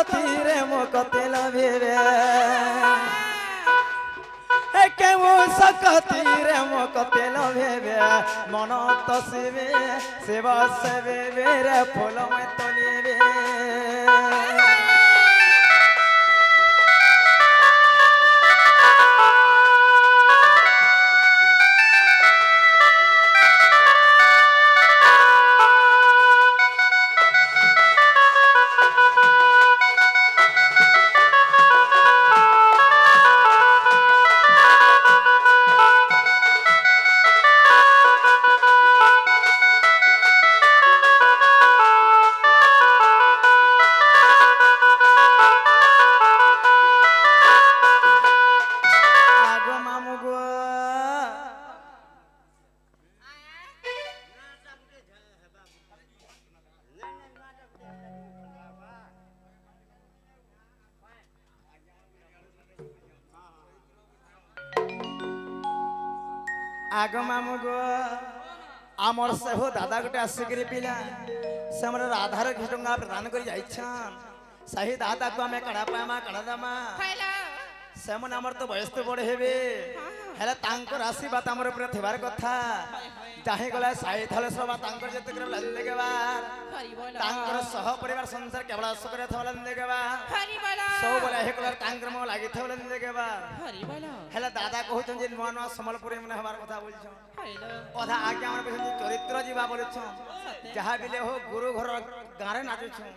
सकतीरे मो कतेला भेवे केमो सकतीरे मो कतेला भेवे मन तसिवे सेवा सेवे रे फूल में तलिवे आग मामू गो आमर से हो दादा गोटे आसिक पिला से हमर राधार घटंगा प्रदान कर जाइछन सही दादा को हमें कड़ा पामा कड़ा दमा से मन हमर तो बयस तो बड़ हेबे हेला तांकर आशीर्वाद हमर ऊपर थिबार कथा चाहे गला साई थले सभा तांकर जते कर लंदे के बार तांकर सह परिवार संसार केवल सुकरे थवल लंदे के बार हरि बोला सो बोला हे कलर तांकर म लागि थवल लंदे के बार हरि बोला हेला दादा कहउछन जे नवा नवा समलपुरी में हमार कथा बोलछन हेलो ओधा आज्ञा हमर कहउछन चरित्र जीवा बोलछन जहा बिले हो गुरु घर गारे नाचुछन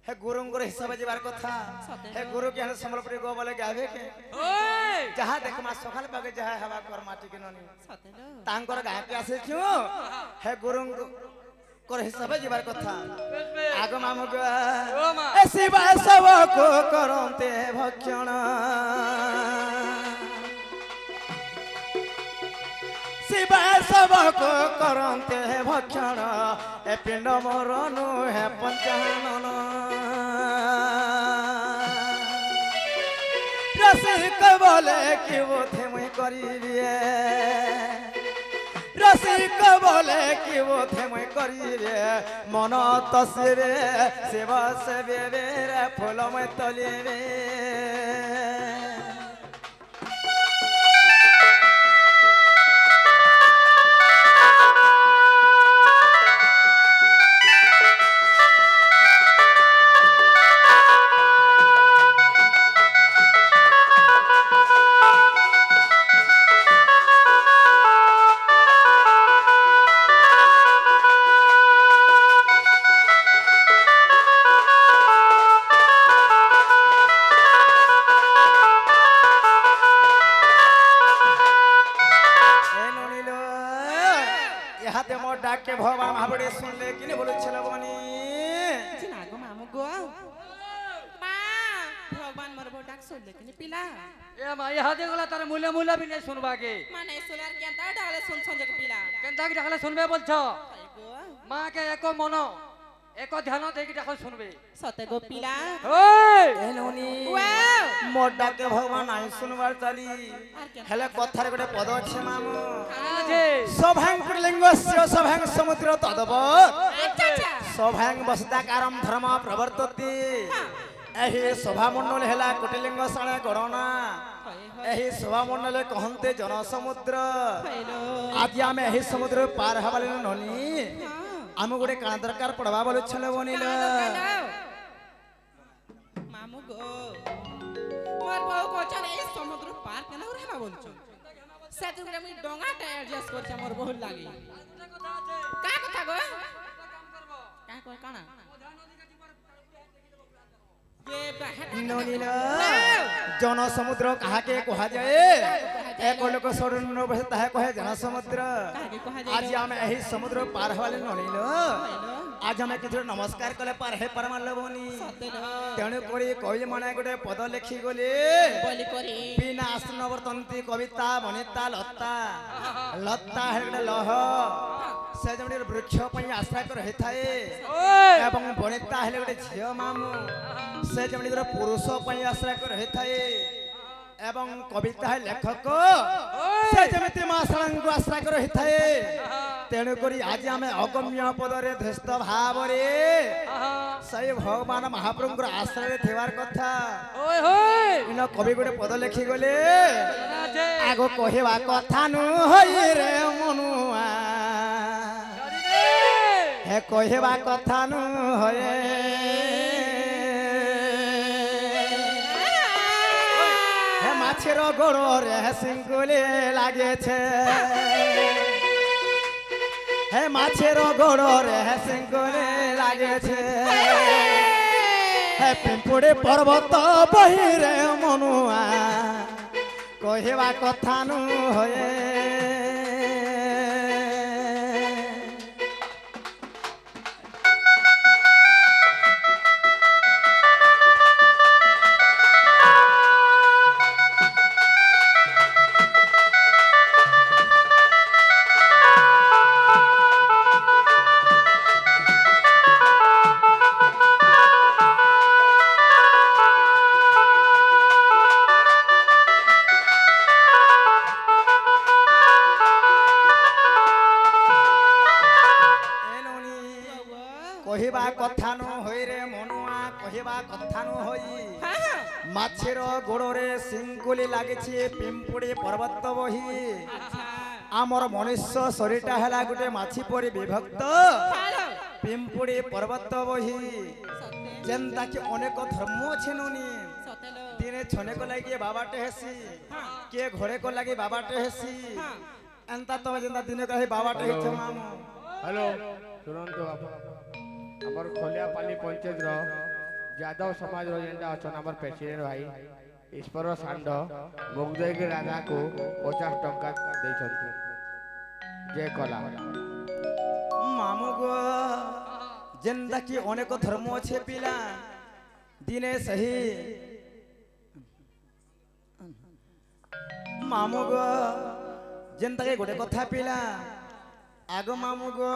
हे गुरुंगर हिसाब जीवार कथा हे गुरु के समलपुरी गो बोले गावे के ओए जहा देख मा सखाल पागे जहा हवा कर माटी के ननी सतेलो तांकर गा के आसे छु हे गुरुंगर हिसाब जीवार कथा आग मामु गो ए शिवा सब को करंते भक्षण शिवा सब को करंते भक्षण ए पिंड मरनु है पंचानन रसिक बोले कि वो थे मैं करिए रसिक बोले कि वो थे मैं करिए मन तस्वीरे सेवा से बेबे फूल में तलिए के भगवान महाबड़े सुन ले कि बोले छला बनी चिना गो मामू गो मा भगवान मोर डाक सुन ले कि पिला ए मा यहा देखला तार मूल्य मूल्य भी नहीं सुनबा के माने सुनार केनता डाले सुन सुन जग पिला केनता की डाले सुनबे बोलछ मां के एको मन एको ध्यान दे की डाक सुनबे सते गो पिला ओए एलोनी वाओ मोडा के भगवान आई सुनवार चली हेले कथार गोटे पद अछि मामू जे सभांग पुलिंगस्य सभांग समुद्र तदव अच्छा सभांग वसताकारम धर्म प्रवर्तति एही सभा मंडल हेला कोटिलिंग साणे गणना एही सभा मंडल कहंते जन समुद्र आज आमे एही समुद्र पार हवाले ननी आम गोटे काना दरकार पड़वा बोले छले बनिल मामू गो मोर बहु कोचन ए समुद्र पार केना रहबा बोलछ से तुरे मी डोंगा टा एडजस्ट करछ मोर बहुत लागी का कथा गो का कोइ काना जन समुद्र कहा के कहा जाए एक लोक सडन बसे ताहे कहे जन समुद्र आज हम एही समुद्र पार हवाले नलिलो आज हम किछ नमस्कार कले पार हे परमान लबनी तेणु करी कवि माने गोटे पद लिखि गले बोली करी बिना आसन वर्तन्ति कविता वनिता लता लता हे गोटे लह से जमडी वृक्ष पई आश्रय कर हे थाए एवं वनिता हे गोटे झियो मामू से जमडी पुरुष पई आश्रय कर हे थाए एवं कविता है लेखक से जमिति मासरंग आश्रय कर हे थाए तेणु करी आज आमे अगम्य पदरे धृष्ट भाव रे সেই ভগবান মহাপ্রভুর আশ্রয়ে থেবার কথা ওই হই ইন কবি গোটে পদ লেখি গলে রাজে আগ কহিবা কথা নু হই রে মনুয়া জরিনে হে কহিবা কথা নু হয়ে হে মাছের গোড় রে সিঙ্গুলে লাগেছে হে মাছের গোড় রে সিঙ্গুলে লাগেছে হে পিম্পুড়ি পর্বত বহিরে মনুয়া কহিবা কথা নু হয়ে কহিবা কথা নু হই রে মনুয়া কহিবা কথা নু হই মাছের গোড়রে সিঙ্গুলি লাগিছে পিম্পুড়ি পর্বত বহি আমার মনুষ্য শরীরটা হেলা গোটে মাছি পরি বিভক্ত পিম্পুড়ি পর্বত বহি যেনতা কি অনেক ধর্ম আছে নুনি দিনে ছনেক লাগি বাবাটে হেসি কে ঘরে কো লাগি বাবাটে হেসি এন্তা তো যেনতা দিনে কহি বাবাটে হেছে মামু हेलो शुणु आमर खलियापाली पंचायत यादव समाज जेनटा अच्छा आम प्रेसिडेंट भाई ईश्वर सांड मुग्धगी राधा को 50 टंका जय कला मामू गो जेनता की अनेक धर्म अच्छे पिला दिने सही मामू गो जेनता के गोटे कथा पिला आगो मामू गो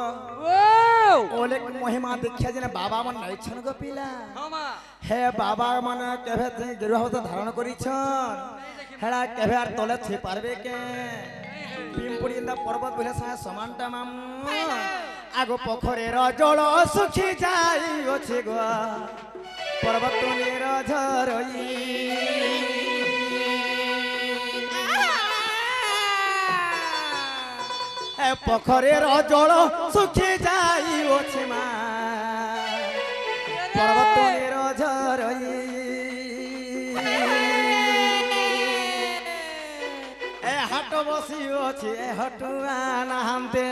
ओले महिमा देखिया जेने बाबा मन नाइ छन गो पिला हमा हे बाबा मन केभे गिरहत धारण करिछन हेडा केभे आर तले थि पारबे के पिंपुड़ी इंदा पर्वत बोले सा समानटा मामू आगो पोखरे र जल सुखी जाई अछि गो पर्वत नीर झरई पोखरे रो जल सुखी जाई ओछे मा पर्वत नीर झरई ए हाट बसी ओछे हटुआ नाहंते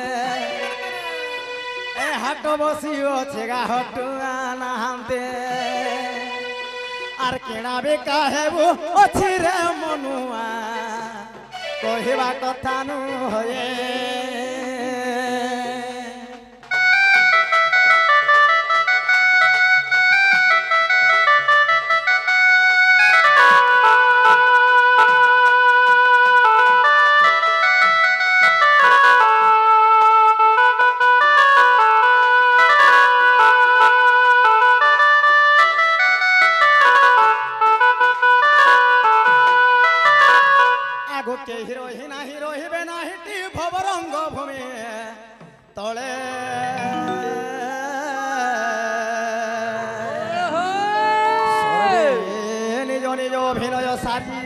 ए हाट बसी ओछे गा हटुआ नाहंते आर केना बे काहेबो ओछे रे मनुआ कहिबा कथा नु होए तले निज निज अभिनय सारी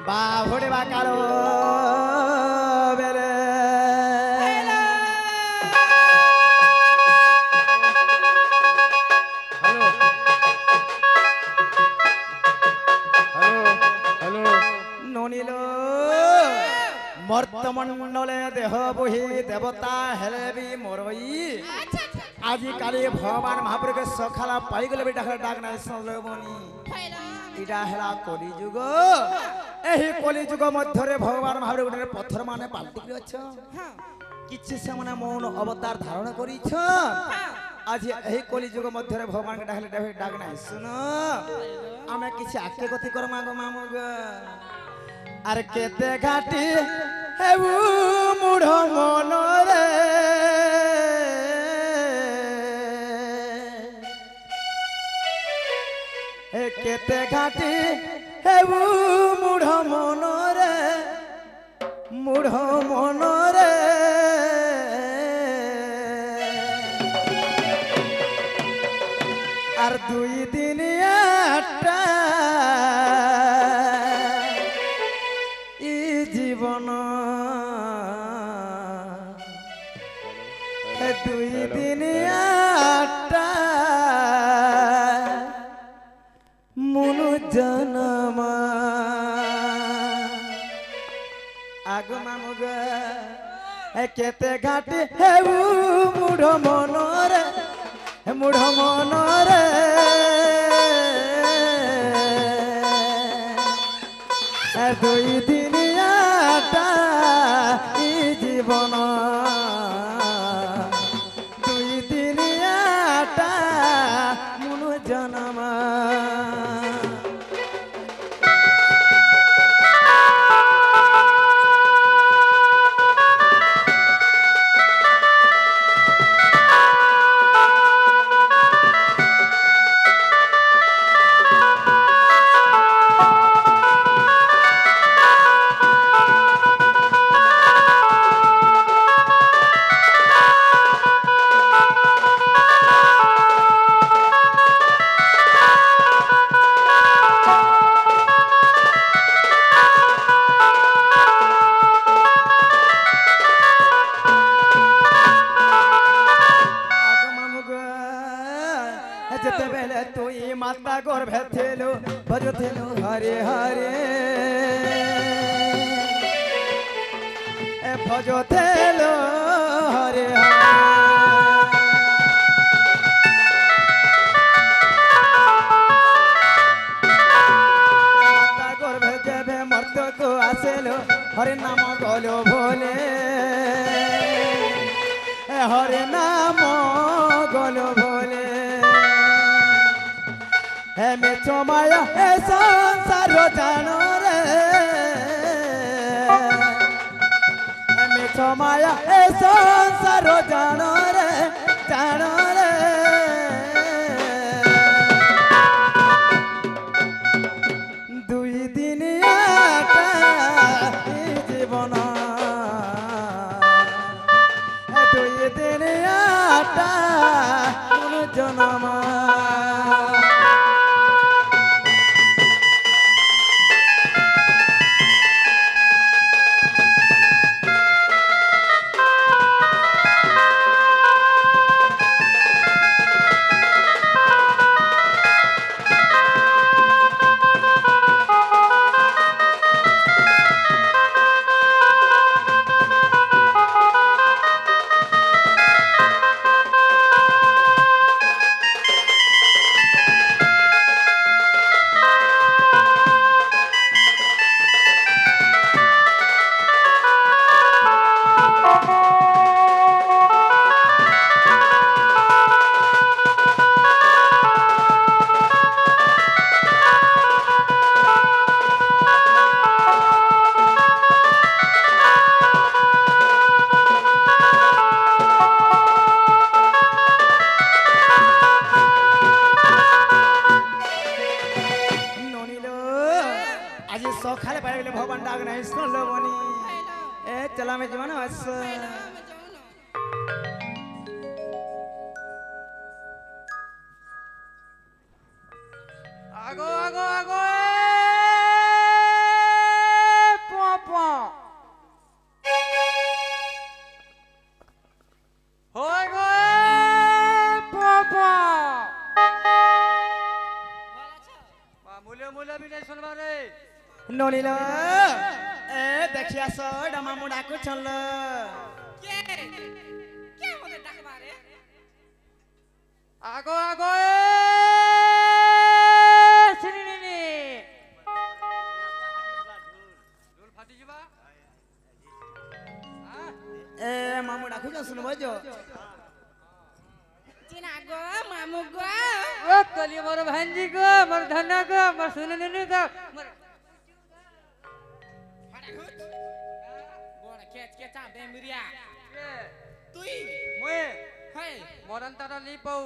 बाहुड़े बाकारो बेले हेलो हेलो हेलो ननिलो मर्तमंडले देह बही देवता हेले भी मोरई आजिकाली भगवान महाप्रभु के सखाला पाई गले बेटा डाक ना सलबनी इडा हेला कली जुग एही कली जुग मध्य रे भगवान महाप्रभु के पत्थर माने पाल्टी के छ किछि से माने मौन अवतार धारण करी छ आज एही कली जुग मध्य रे भगवान के डाक ना सुन आमे किछि आके गति कर मागो मामू ग आर केते घाटी हेबु मुढ मन रे हे केते घाटी हेबु मुढ मन रे मुढ मन रे আর 2 দিন একটা ই জীবন 2 দিন একটা মনু জনমা আগমা মুগ কেতে ঘাটি হেউ মুঢ় মনরে মুঢ় মনরে দুই দিনিয়াটা ই জীবন 2 দিনিয়াটা মনু জনমা যেতেবেলে তুই মাতা গর্ভে থেলু ভজতেলু হরে হরে ভজতেলু হরে মাতা গর্ভে যেবে মর্তকু আসেলু হরে নাম গলো ভোলে হরে নাম গলো ভোলে হে মেছো মায়া এ সংসার জানো রে হে মেছো মায়া এ সংসার জানো রে জানো রে দুই দিনিয়াটা এই জীবন 2 দিনিয়াটা মনু জনমা সকালে পারে গেলে ভগবান ডাক নাই শুনলো বনি এ চলা মে জীবন আস আগো আগো আগো প হই গো প মূল্য মূল্য বিনে শুনবা রে ননিল এ দেখি আস ডামা মু ডাকু চল কে কে মতে ডাকবা রে আগো আগো সিনিনি ঢোল ফাটি যাবা এ মামু ডাকু চল শুনবো যো চিনা গো মামু গো ও কলি মোর ভাঞ্জি গো মোর ধন্না গো মোর সুননি গো মোর বড় কেচ কেচা বেমরিয়া তুই মোয়ে হাই মরন তারা নি পাও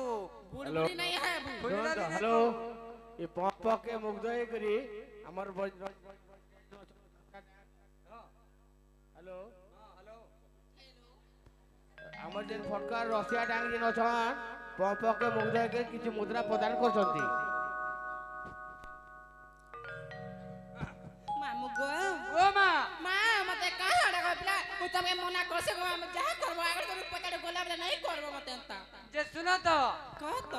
বুড়বুড়ি নাই হ্যাঁ हेलो ये पॉप के मुग्धय करी हमर हेलो हेलो हमर जेन फटकार रसिया डांग जेन अछन ପମ୍ପକେ ମୁଗ୍ଧକେ କିଛି ମୁଦ୍ରା ପ୍ରଦାନ କରୁଛନ୍ତି। ମାମୁ ଗୋ ଓ ମା ମା ମତେ କାହା ଡାକ ପିଲା ମୁଁ ତମେ ମନା କରছে গো ଆମେ ଯାହା করব ଆଗେ ତମେ ପଚାରେ ଗୋଲା ବେলা ନାହିଁ করব ମତେ ଏନ୍ତା ଯେ ଶୁଣ ତ କହ ତ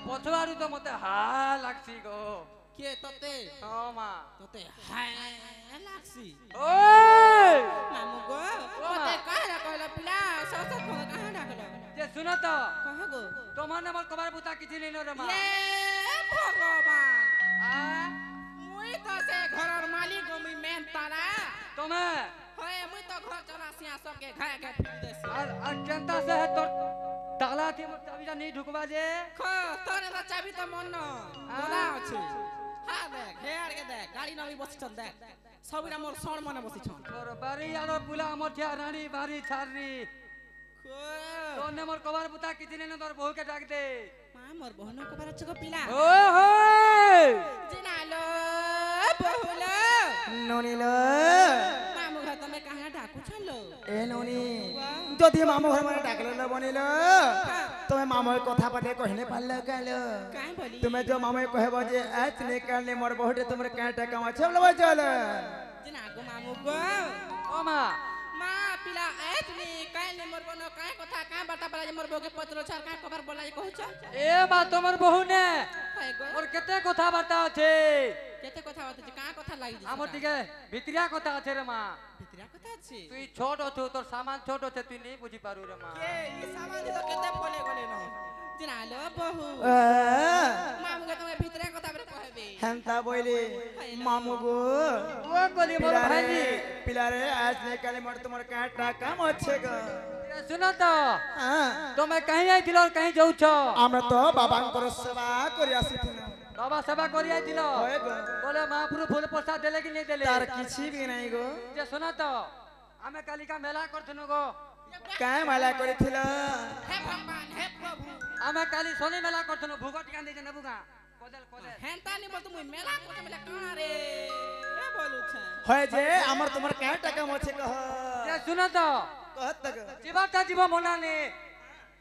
ପଛଆଡୁ ତ ମତେ ହା ଲାଗ୍ସି ଗো କିଏ ତତେ ହଁ ମା ତତେ ହାୟ ଲାଗସି ଓଏ ମାମୁ ଗୋ ମତେ କାହା କହିଲ ପିଲା ସତ କହ କାହା ଡାକଲ ଯେ ଶୁଣ ତ କହ ଗୋ ତମର ମୋର କବାର ବୁତା କିଛି ନେଇ ରେ ମା ଏ ଭଗବାନ ଆ মুই তো সে ঘরের মালিক মুই মেন তারা ତମେ হয় মুই তো ঘর চলাসিয়া সবকে ঘায় ঘায় ফিল দেছি আর কেনতা সে তোর তালা থি মোর চাবিটা নেই ঢুকবা যে খ তোর না চাবি তো মন ন গোলা আছে হ্যাঁ দেখ হেয়ার কে দেখ গাড়ি নবি বসিছন দেখ সবিরা মোর সণ মনে বসিছন তোর বাড়ি আর পুলা আমার ঠিয়া রানী বাড়ি ছাড়রি খ তোনে মোর কবার বুতা কিছু নেই তোর বহুকে ডাক দে মা মোর বহন কো বার চগো পিলা ও হোই জিনালো বহুল ননিল মামু ঘর তুমি কাহা ডাকু ছলো এ ননি যদি মামু ঘর মানে ডাকলে বনিল তুমি মামুর কথা পাতে কহিনে পারলে গেল কাই বলি তুমি जो मामू कहबो जे आज निकालने मोर बहुटे तुमरे काटा कमा छबलबो चल জিনা গো মামু গো ও মা মা পিলা এতনি কাই নে মোর বনো কাই কথা কাই বাটা বলা যে মোর বগে পত্র ছার কাই কবার বলা যে কহুছ এ মা তোমার বহু নে হাই গো ওর কেতে কথা বার্তা আছে কেতে কথা হতে কা কথা লাগি দিছ আমার দিকে ভিতরিয়া কথা আছে রে মা ভিতরা কথা আছে তুই ছোট অছু তোর সামান ছোট আছে তুই নেই বুঝি পারু রে মা কে ই সামান দিল কেতে বলে গলে ন জিনালো বহু মামু গে তুমি ভিতরা কথা বলে কইবে হেনতা বইলি মামু গো ও কলি মোর ভাই পিলারে आज निकाले मोर तुमर काटा काम আছে গো শুনো তো হ্যাঁ তুমি কहीं আইছিল আর কहीं যাউছ আমরা তো বাবাঙ্কর সেবা করি আসিছিল বাবা সেবা করি আইছিল হয় গো বলে মহাপুরু ফুল প্রসাদ দেলে কি নেই দেলে তার কিছু भी নাই গো যে শোনো তো আমি কালিকা মেলা করছিনু গো কায় মালা করিছিল হে ভগবান হে প্রভু আমি কালি শনি মেলা করছিনু ভূগ টিকা দিয়ে নেবুগা কদেল কদেল হেনতা নি বল তুমি মেলা করতে মেলা কানা রে এ বলুছ হয় যে আমার তোমার কাটা কাম আছে কহ যে শুনো তো कहत गो জীবটা জীব মনা নে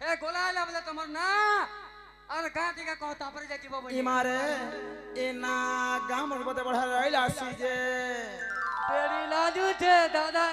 এ গোলাইলা বলে তোমার না আর গা টিকা কহ তারপরে যে জীব বলি ইমারে এনা গামর বতে বড়া রইলা আসি যে তেরি লাজু ছে দাদা